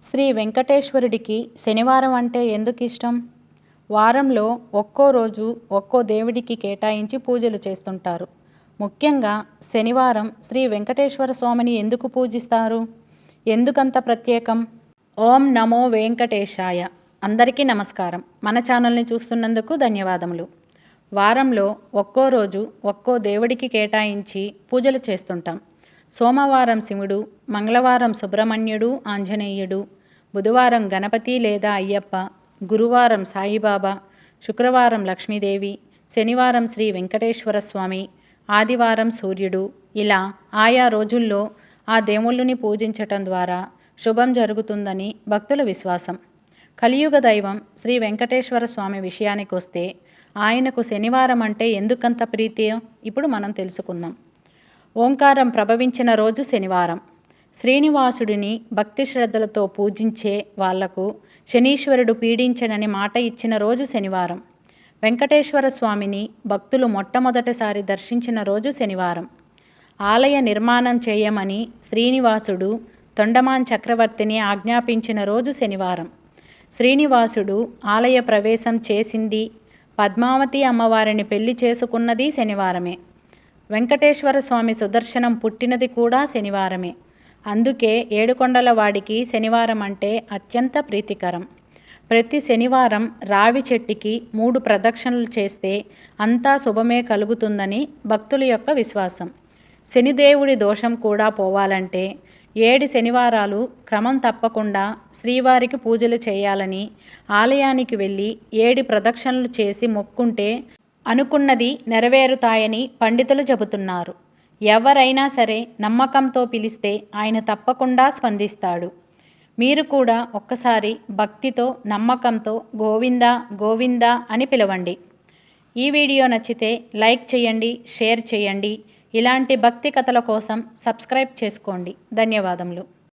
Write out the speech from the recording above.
శ్రీ వెంకటేశ్వరుడికి శనివారం అంటే ఎందుకు ఇష్టం? వారంలో ఒక్కో రోజు ఒక్కో దేవుడికి కేటాయించి పూజలు చేస్తుంటారు. ముఖ్యంగా శనివారం శ్రీ వెంకటేశ్వర స్వామిని ఎందుకు పూజిస్తారు? ఎందుకంత ప్రత్యేకం? ఓం నమో వెంకటేశాయ. అందరికీ నమస్కారం. మన ఛానల్ని చూస్తున్నందుకు ధన్యవాదములు. వారంలో ఒక్కో రోజు ఒక్కో దేవుడికి కేటాయించి పూజలు చేస్తుంటాం. సోమవారం శివుడు, మంగళవారం సుబ్రహ్మణ్యుడు, ఆంజనేయుడు, బుధవారం గణపతి లేదా అయ్యప్ప, గురువారం సాయిబాబా, శుక్రవారం లక్ష్మీదేవి, శనివారం శ్రీ వెంకటేశ్వర స్వామి, ఆదివారం సూర్యుడు. ఇలా ఆయా రోజుల్లో ఆ దేవుళ్ళని పూజించటం ద్వారా శుభం జరుగుతుందని భక్తుల విశ్వాసం. కలియుగ దైవం శ్రీ వెంకటేశ్వర స్వామి విషయానికి వస్తే ఆయనకు శనివారం అంటే ఎందుకంత ప్రీతి ఇప్పుడు మనం తెలుసుకుందాం. ఓంకారం ప్రభవించిన రోజు శనివారం. శ్రీనివాసుడిని భక్తి శ్రద్ధలతో పూజించే వాళ్లకు శనీశ్వరుడు పీడించనని మాట ఇచ్చిన రోజు శనివారం. వెంకటేశ్వర స్వామిని భక్తులు మొట్టమొదటిసారి దర్శించిన రోజు శనివారం. ఆలయ నిర్మాణం చేయమని శ్రీనివాసుడు తొండమాన్ చక్రవర్తిని ఆజ్ఞాపించిన రోజు శనివారం. శ్రీనివాసుడు ఆలయ ప్రవేశం చేసింది, పద్మావతి అమ్మవారిని పెళ్లి చేసుకున్నది శనివారమే. వెంకటేశ్వర స్వామి సుదర్శనం పుట్టినది కూడా శనివారమే. అందుకే ఏడుకొండల వాడికి శనివారం అంటే అత్యంత ప్రీతికరం. ప్రతి శనివారం రావి చెట్టుకి 3 ప్రదక్షిణలు చేస్తే అంతా శుభమే కలుగుతుందని భక్తుల యొక్క విశ్వాసం. శనిదేవుడి దోషం కూడా పోవాలంటే 7 శనివారాలు క్రమం తప్పకుండా శ్రీవారికి పూజలు చేయాలని ఆలయానికి వెళ్ళి 7 ప్రదక్షిణలు చేసి మొక్కుంటే అనుకున్నది నెరవేరుతాయని పండితులు చెబుతున్నారు. ఎవరైనా సరే నమ్మకంతో పిలిస్తే ఆయన తప్పకుండా స్పందిస్తాడు. మీరు కూడా ఒక్కసారి భక్తితో నమ్మకంతో గోవిందా గోవిందా అని పిలవండి. ఈ వీడియో నచ్చితే లైక్ చేయండి, షేర్ చేయండి. ఇలాంటి భక్తి కథల కోసం సబ్స్క్రైబ్ చేసుకోండి. ధన్యవాదములు.